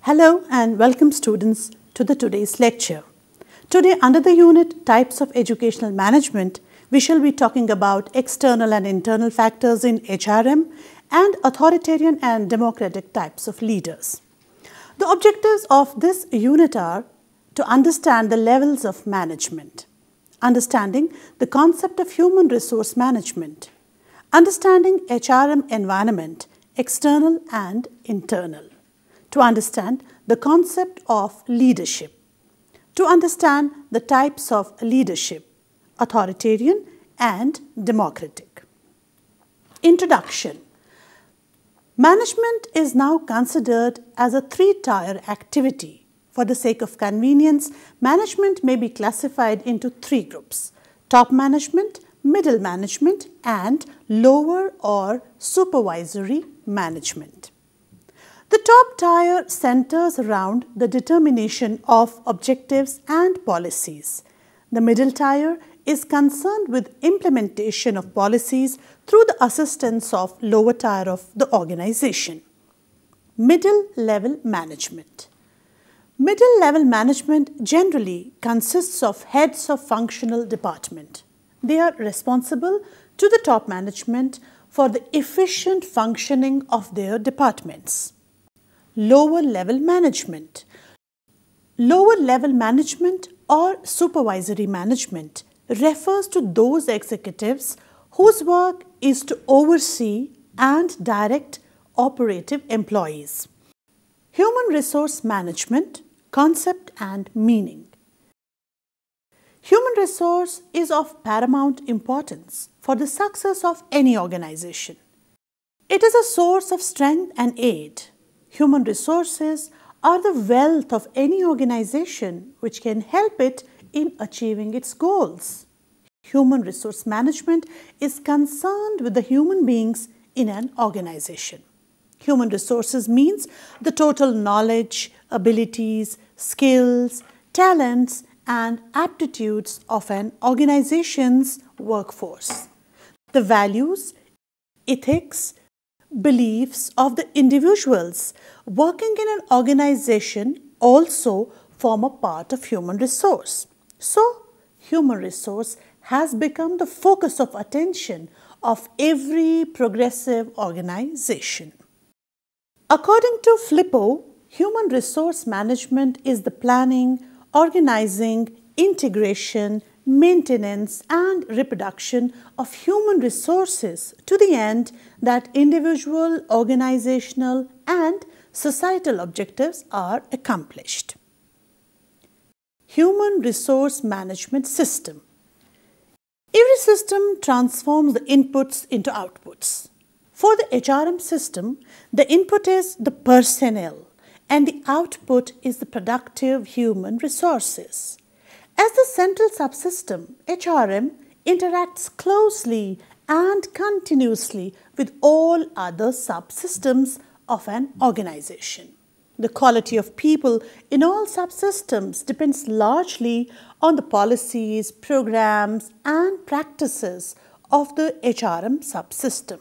Hello and welcome students to today's lecture. Today under the unit Types of Educational Management, we shall be talking about external and internal factors in HRM and authoritarian and democratic types of leaders. The objectives of this unit are to understand the levels of management, understanding the concept of human resource management, understanding HRM environment, external and internal, to understand the concept of leadership, to understand the types of leadership, authoritarian and democratic. Introduction. Management is now considered as a three-tier activity. For the sake of convenience, management may be classified into three groups: top management, middle management, and lower or supervisory management. The top tier centers around the determination of objectives and policies. The middle tier is concerned with implementation of policies through the assistance of lower tier of the organization. Middle level management. Middle level management generally consists of heads of functional department. They are responsible to the top management for the efficient functioning of their departments. Lower level management. Lower level management or supervisory management refers to those executives whose work is to oversee and direct operative employees. Human resource management, concept and meaning. Human resource is of paramount importance for the success of any organization. It is a source of strength and aid. Human resources are the wealth of any organization which can help it in achieving its goals. Human resource management is concerned with the human beings in an organization. Human resources means the total knowledge, abilities, skills, talents, and aptitudes of an organization's workforce. The values, ethics, beliefs of the individuals working in an organization also form a part of human resource. So, human resource has become the focus of attention of every progressive organization. According to Flippo, human resource management is the planning, organizing, integration, maintenance and reproduction of human resources to the end that individual, organizational and societal objectives are accomplished. Human resource management system. Every system transforms the inputs into outputs. For the HRM system, the input is the personnel and the output is the productive human resources. As the central subsystem, HRM interacts closely and continuously with all other subsystems of an organization. The quality of people in all subsystems depends largely on the policies, programs, and practices of the HRM subsystem.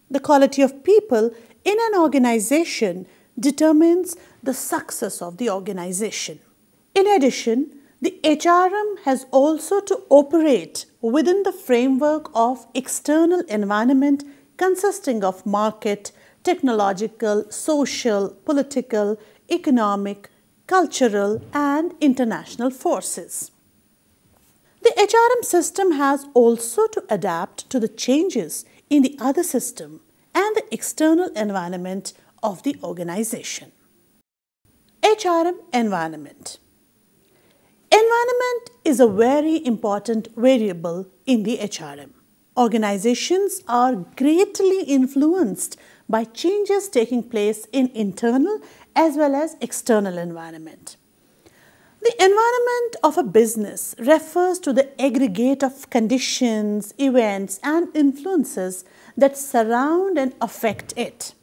The quality of people in an organization determines the success of the organization. In addition, the HRM has also to operate within the framework of external environment consisting of market, technological, social, political, economic, cultural, and international forces. The HRM system has also to adapt to the changes in the other system and the external environment of the organization. HRM environment. Environment is a very important variable in the HRM. Organizations are greatly influenced by changes taking place in internal as well as external environment. The environment of a business refers to the aggregate of conditions, events, and influences that surround and affect it.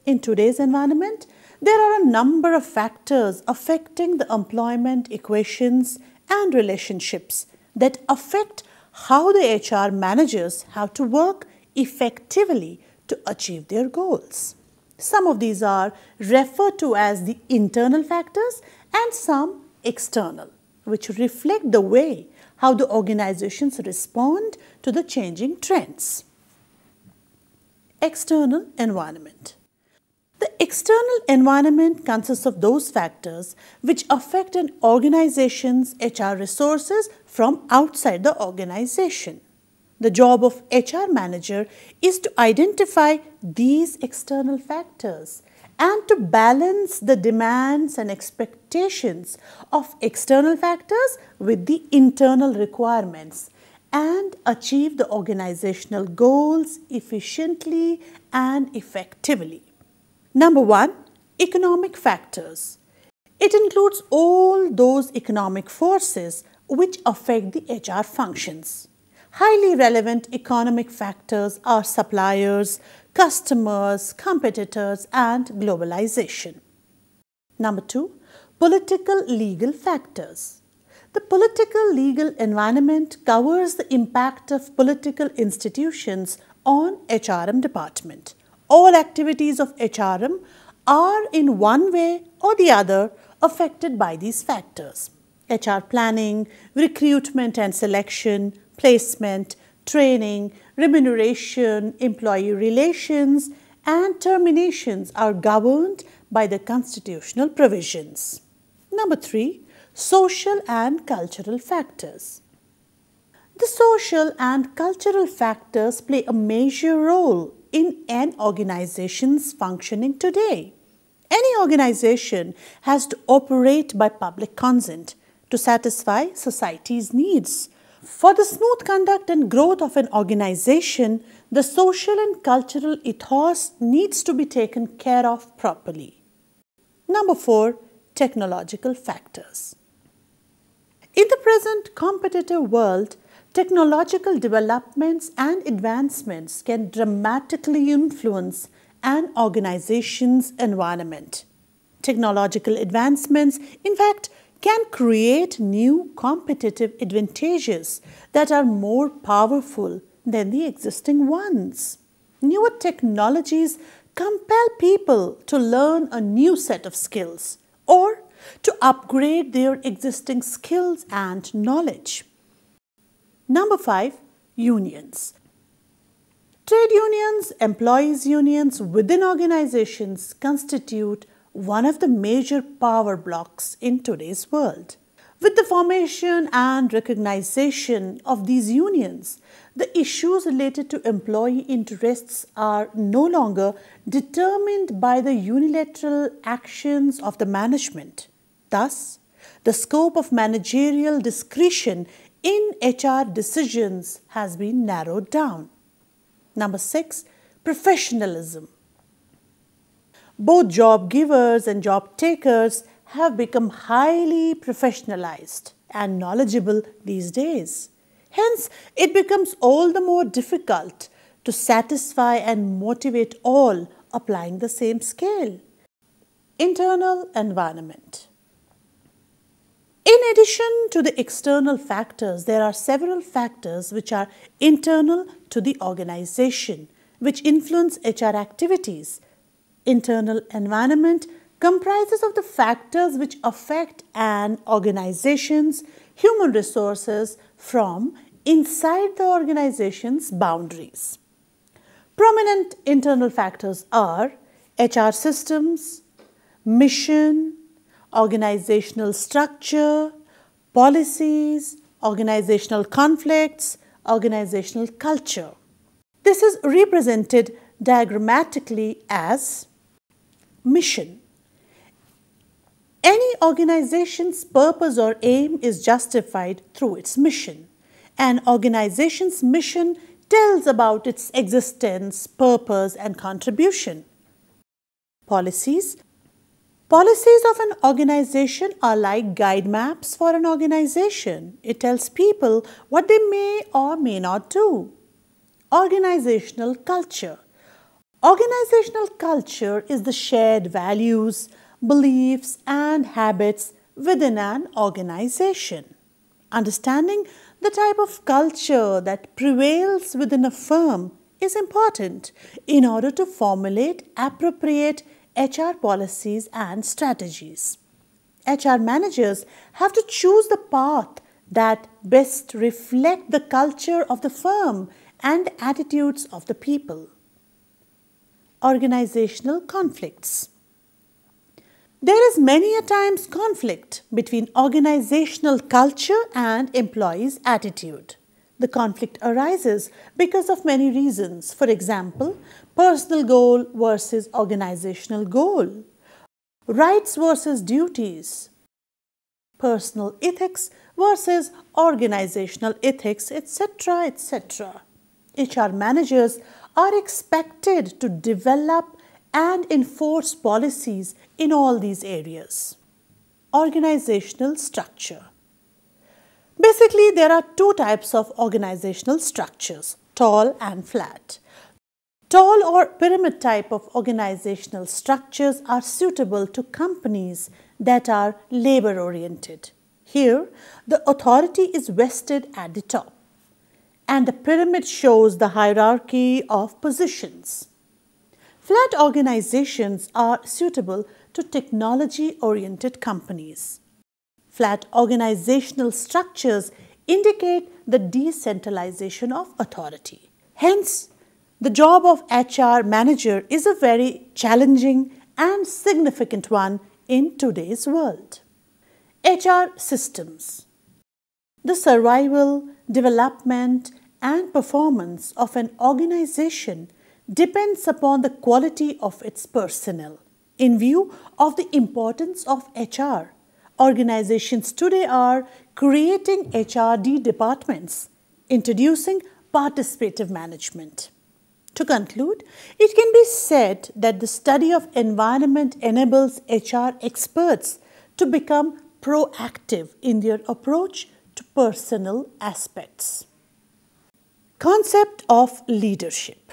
In today's environment, there are a number of factors affecting the employment equations and relationships that affect how the HR managers have to work effectively to achieve their goals. Some of these are referred to as the internal factors and some external, which reflect the way how the organizations respond to the changing trends. External environment. The external environment consists of those factors which affect an organization's HR resources from outside the organization. The job of HR manager is to identify these external factors and to balance the demands and expectations of external factors with the internal requirements and achieve the organizational goals efficiently and effectively. Number 1, economic factors. It includes all those economic forces which affect the HR functions. Highly relevant economic factors are suppliers, customers, competitors, and globalization. Number 2, political legal factors. The political legal environment covers the impact of political institutions on HRM department. All activities of HRM are in one way or the other affected by these factors. HR planning, recruitment and selection, placement, training, remuneration, employee relations, and terminations are governed by the constitutional provisions. Number 3, social and cultural factors. The social and cultural factors play a major role in an organization's functioning today. Any organization has to operate by public consent to satisfy society's needs. For the smooth conduct and growth of an organization, the social and cultural ethos needs to be taken care of properly. Number 4, technological factors. In the present competitive world, technological developments and advancements can dramatically influence an organization's environment. Technological advancements, in fact, can create new competitive advantages that are more powerful than the existing ones. Newer technologies compel people to learn a new set of skills or to upgrade their existing skills and knowledge. Number 5, unions. Trade unions, employees' unions within organizations constitute one of the major power blocks in today's world. With the formation and recognition of these unions, the issues related to employee interests are no longer determined by the unilateral actions of the management. Thus, the scope of managerial discretion in HR decisions has been narrowed down. Number 6, professionalism. Both job givers and job takers have become highly professionalized and knowledgeable these days. Hence, it becomes all the more difficult to satisfy and motivate all applying the same scale. Internal environment. In addition to the external factors, there are several factors which are internal to the organization, which influence HR activities. Internal environment comprises of the factors which affect an organization's human resources from inside the organization's boundaries. Prominent internal factors are HR systems, mission, organizational structure, policies, organizational conflicts, organizational culture. This is represented diagrammatically as mission. Any organization's purpose or aim is justified through its mission. An organization's mission tells about its existence, purpose, and contribution. Policies. Policies of an organization are like guide maps for an organization. It tells people what they may or may not do. Organizational culture. Organizational culture is the shared values, beliefs, and habits within an organization. Understanding the type of culture that prevails within a firm is important in order to formulate appropriate HR policies and strategies. HR managers have to choose the path that best reflect the culture of the firm and attitudes of the people. Organizational conflicts. There is many a times conflict between organizational culture and employees' attitude. The conflict arises because of many reasons. For example, personal goal versus organizational goal, rights versus duties, personal ethics versus organizational ethics, etc., etc. HR managers are expected to develop and enforce policies in all these areas. Organizational structure. Basically, there are two types of organizational structures, tall and flat. Tall or pyramid type of organizational structures are suitable to companies that are labor-oriented. Here, the authority is vested at the top, and the pyramid shows the hierarchy of positions. Flat organizations are suitable to technology-oriented companies. Flat organizational structures indicate the decentralization of authority. Hence, the job of HR manager is a very challenging and significant one in today's world. HR systems. The survival, development, and performance of an organization depends upon the quality of its personnel. In view of the importance of HR, organizations today are creating HRD departments, introducing participative management. To conclude, it can be said that the study of environment enables HR experts to become proactive in their approach to personal aspects. Concept of leadership.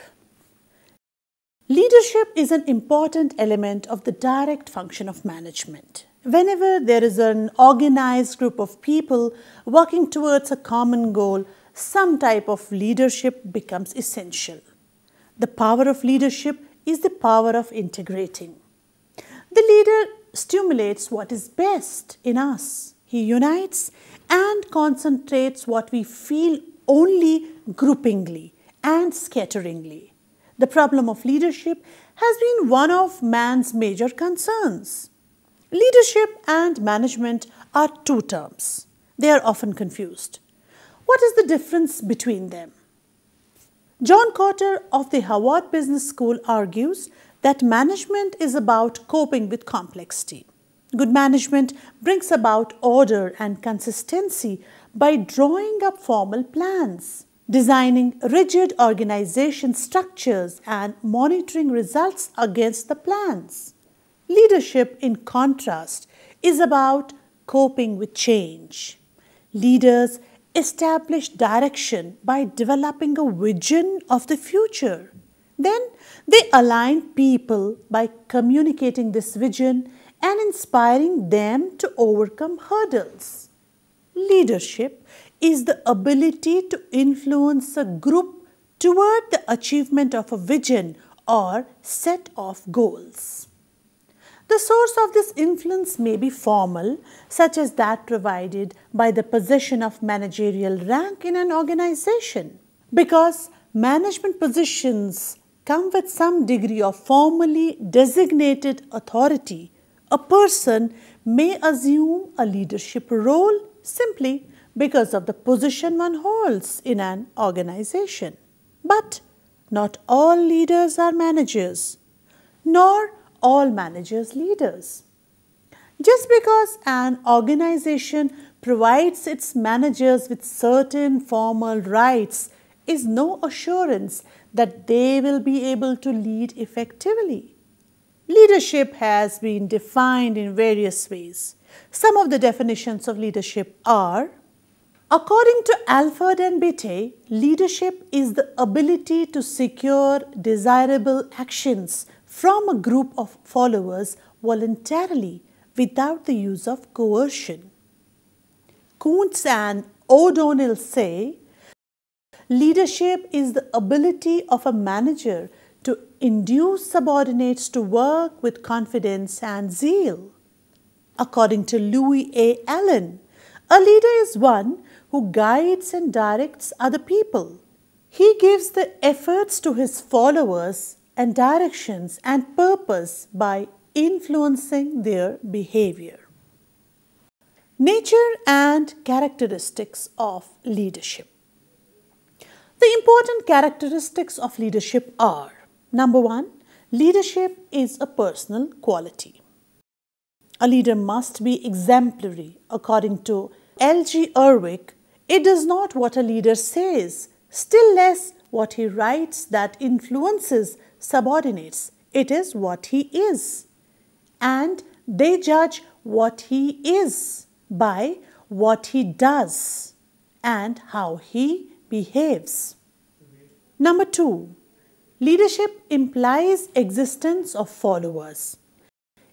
Leadership is an important element of the direct function of management. Whenever there is an organized group of people working towards a common goal, some type of leadership becomes essential. The power of leadership is the power of integrating. The leader stimulates what is best in us. He unites and concentrates what we feel only groupingly and scatteringly. The problem of leadership has been one of man's major concerns. Leadership and management are two terms. They are often confused. What is the difference between them? John Cotter of the Harvard Business School argues that management is about coping with complexity. Good management brings about order and consistency by drawing up formal plans, designing rigid organization structures, and monitoring results against the plans. Leadership, in contrast, is about coping with change. Leaders establish direction by developing a vision of the future. Then they align people by communicating this vision and inspiring them to overcome hurdles. Leadership is the ability to influence a group toward the achievement of a vision or set of goals. The source of this influence may be formal, such as that provided by the possession of managerial rank in an organization. Because management positions come with some degree of formally designated authority, a person may assume a leadership role simply because of the position one holds in an organization. But not all leaders are managers, nor all managers leaders. Just because an organization provides its managers with certain formal rights is no assurance that they will be able to lead effectively. Leadership has been defined in various ways. Some of the definitions of leadership are: according to Alford and Beatty, leadership is the ability to secure desirable actions from a group of followers voluntarily without the use of coercion. Kuntz and O'Donnell say, Leadership is the ability of a manager to induce subordinates to work with confidence and zeal. According to Louis A. Allen, a leader is one who guides and directs other people. He gives the efforts to his followers and directions and purpose by influencing their behavior. Nature and characteristics of leadership. The important characteristics of leadership are: number one, leadership is a personal quality. A leader must be exemplary. According to L.G. Erwick, it is not what a leader says, still less what he writes, that influences subordinates. It is what he is. And they judge what he is by what he does and how he behaves. Number two, leadership implies existence of followers.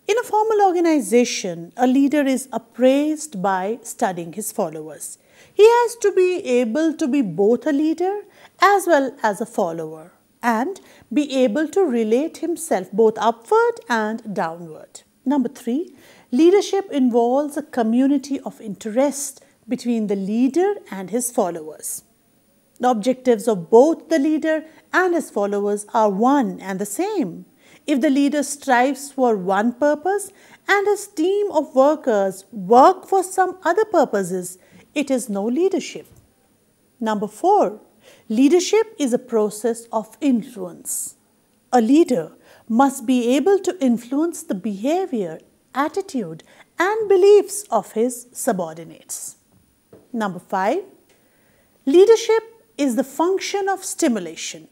In a formal organization, a leader is appraised by studying his followers. He has to be able to be both a leader as well as a follower and be able to relate himself both upward and downward. Number three, leadership involves a community of interest between the leader and his followers. The objectives of both the leader and his followers are one and the same. If the leader strives for one purpose and his team of workers work for some other purposes, it is no leadership. Number four, leadership is a process of influence. A leader must be able to influence the behavior, attitude, and beliefs of his subordinates. Number five, leadership is the function of stimulation.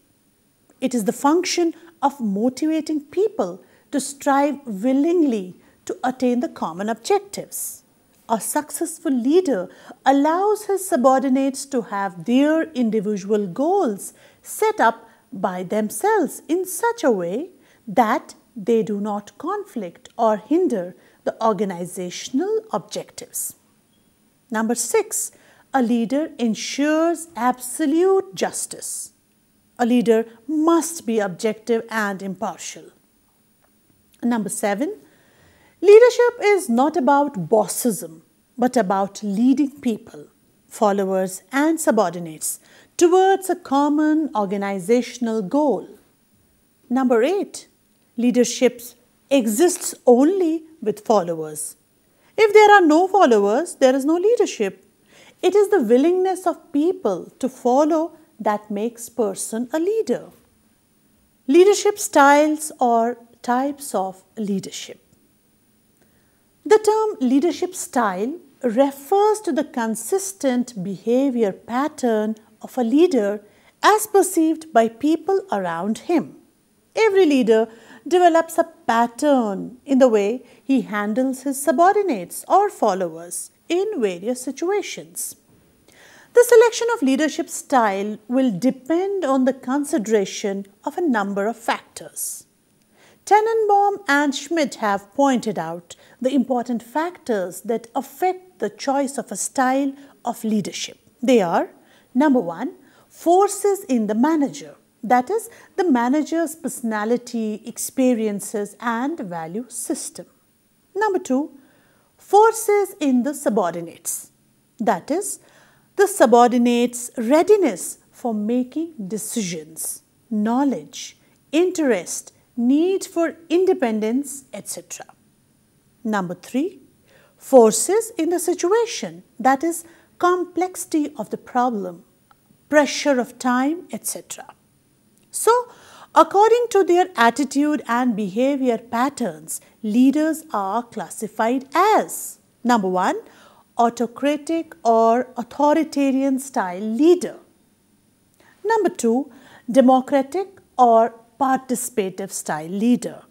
It is the function of motivating people to strive willingly to attain the common objectives. A successful leader allows his subordinates to have their individual goals set up by themselves in such a way that they do not conflict or hinder the organizational objectives. Number six, a leader ensures absolute justice. A leader must be objective and impartial. Number seven, leadership is not about bossism, but about leading people, followers and subordinates towards a common organizational goal. Number eight, leadership exists only with followers. If there are no followers, there is no leadership. It is the willingness of people to follow that makes person a leader. Leadership styles or types of leadership. The term leadership style refers to the consistent behavior pattern of a leader as perceived by people around him. Every leader develops a pattern in the way he handles his subordinates or followers in various situations. The selection of leadership style will depend on the consideration of a number of factors. Tenenbaum and Schmidt have pointed out the important factors that affect the choice of a style of leadership. They are: number one, forces in the manager, that is, the manager's personality, experiences, and value system. Number two, forces in the subordinates, that is, the subordinates' readiness for making decisions, knowledge, interest, need for independence, etc. Number three, forces in the situation, that is, complexity of the problem, pressure of time, etc. So, according to their attitude and behavior patterns, leaders are classified as: number one, autocratic or authoritarian style leader. Number two, democratic or participative style leader.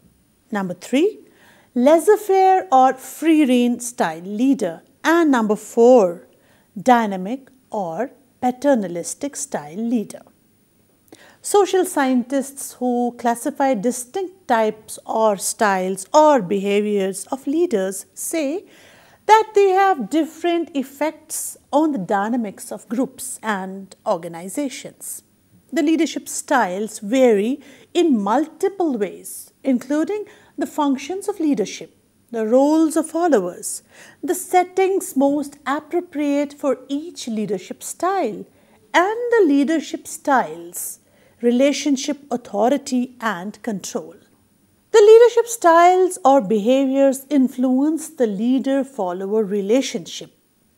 Number three, laissez-faire or free-rein style leader. And number four, dynamic or paternalistic style leader. Social scientists who classify distinct types or styles or behaviors of leaders say that they have different effects on the dynamics of groups and organizations. The leadership styles vary in multiple ways, including the functions of leadership, the roles of followers, the settings most appropriate for each leadership style, and the leadership styles, relationship, authority, and control. The leadership styles or behaviors influence the leader-follower relationship,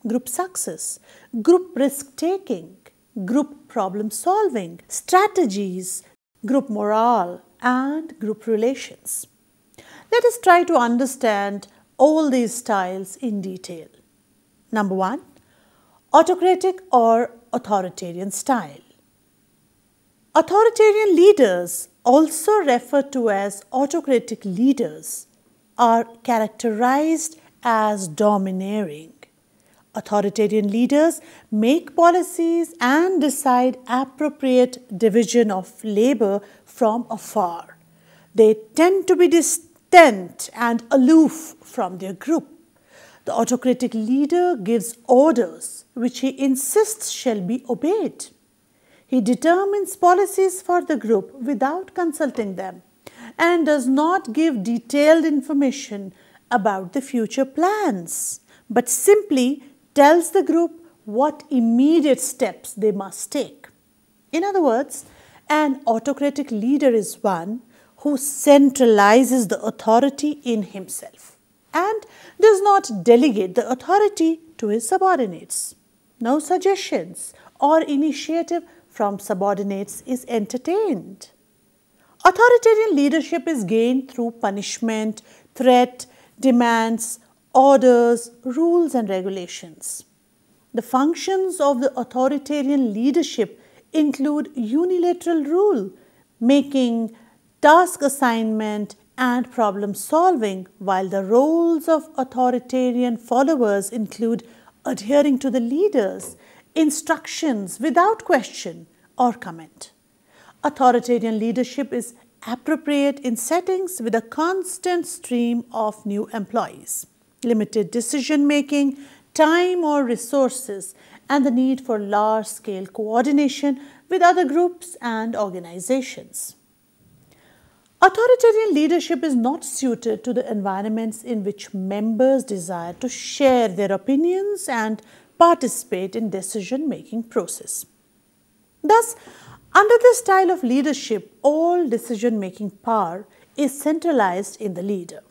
group success, group risk-taking, group problem-solving, strategies, group morale, and group relations. Let us try to understand all these styles in detail. Number 1, autocratic or authoritarian style. Authoritarian leaders, also referred to as autocratic leaders, are characterized as domineering. Authoritarian leaders make policies and decide appropriate division of labor from afar. They tend to be distant and aloof from their group. The autocratic leader gives orders which he insists shall be obeyed. He determines policies for the group without consulting them and does not give detailed information about the future plans, but simply tells the group what immediate steps they must take. In other words, an autocratic leader is one who centralizes the authority in himself and does not delegate the authority to his subordinates. No suggestions or initiative from subordinates is entertained. Authoritarian leadership is gained through punishment, threat, demands, orders, rules, and regulations. The functions of the authoritarian leadership include unilateral rule, making, task assignment, and problem solving, while the roles of authoritarian followers include adhering to the leader's instructions without question or comment. Authoritarian leadership is appropriate in settings with a constant stream of new employees, limited decision-making, time or resources, and the need for large-scale coordination with other groups and organizations. Authoritarian leadership is not suited to the environments in which members desire to share their opinions and participate in decision-making process. Thus, under this style of leadership, all decision-making power is centralized in the leader.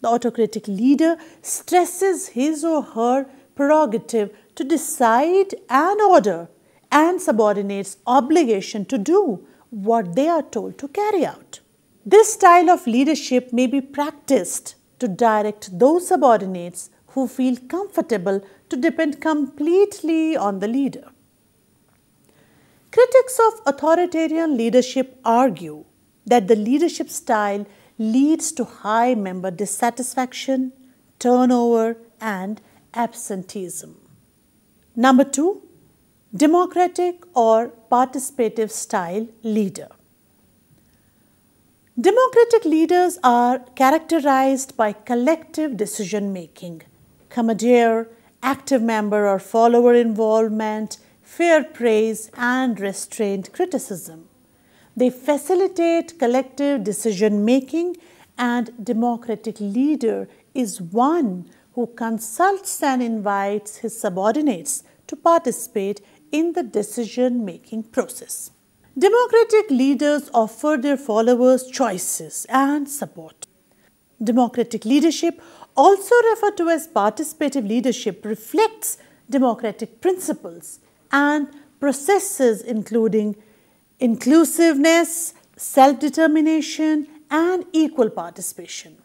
The autocratic leader stresses his or her prerogative to decide and order and subordinates obligation to do what they are told to carry out. This style of leadership may be practiced to direct those subordinates who feel comfortable to depend completely on the leader. Critics of authoritarian leadership argue that the leadership style leads to high member dissatisfaction, turnover, and absenteeism. Number 2, democratic or participative style leader. Democratic leaders are characterized by collective decision-making, commandeer, active member or follower involvement, fair praise, and restrained criticism. They facilitate collective decision-making, and democratic leader is one who consults and invites his subordinates to participate in the decision-making process. Democratic leaders offer their followers choices and support. Democratic leadership, also referred to as participative leadership, reflects democratic principles and processes including inclusiveness, self-determination, and equal participation.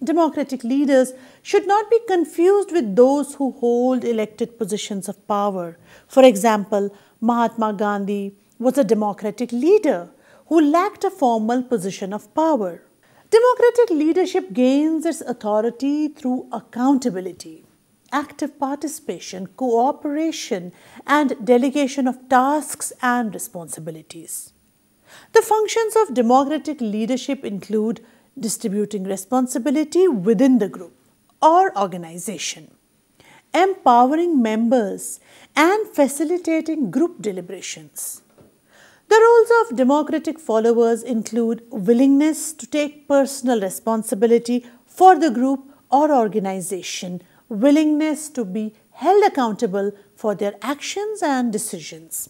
Democratic leaders should not be confused with those who hold elected positions of power. For example, Mahatma Gandhi was a democratic leader who lacked a formal position of power. Democratic leadership gains its authority through accountability, active participation, cooperation, and delegation of tasks and responsibilities. The functions of democratic leadership include distributing responsibility within the group, or organization, empowering members and facilitating group deliberations. The roles of democratic followers include willingness to take personal responsibility for the group or organization, willingness to be held accountable for their actions and decisions,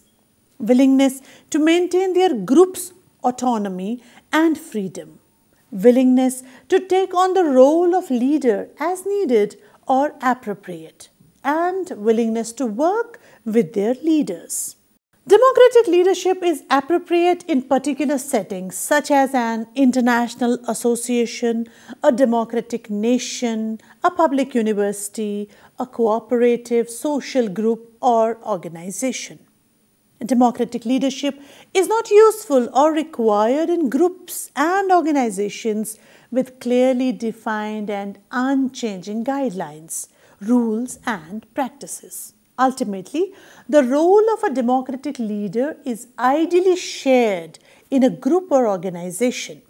willingness to maintain their group's autonomy and freedom, willingness to take on the role of leader as needed or appropriate, and willingness to work with their leaders. Democratic leadership is appropriate in particular settings such as an international association, a democratic nation, a public university, a cooperative social group or organization. Democratic leadership is not useful or required in groups and organizations with clearly defined and unchanging guidelines, rules and practices. Ultimately, the role of a democratic leader is ideally shared in a group or organization.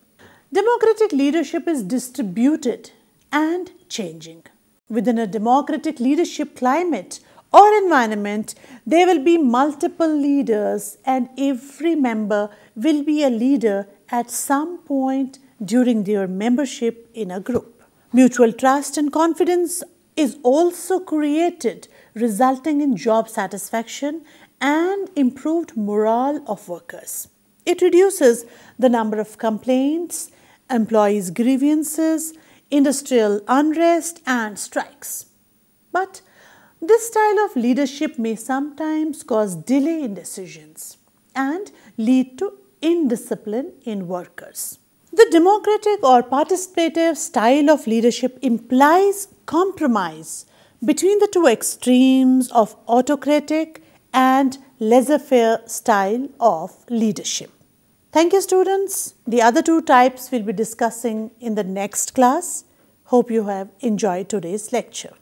Democratic leadership is distributed and changing. Within a democratic leadership climate or environment, there will be multiple leaders and every member will be a leader at some point during their membership in a group. Mutual trust and confidence is also created, resulting in job satisfaction and improved morale of workers. It reduces the number of complaints, employees' grievances, industrial unrest and strikes. But this style of leadership may sometimes cause delay in decisions and lead to indiscipline in workers. The democratic or participative style of leadership implies compromise between the two extremes of autocratic and laissez-faire style of leadership. Thank you, students. The other two types we'll be discussing in the next class. Hope you have enjoyed today's lecture.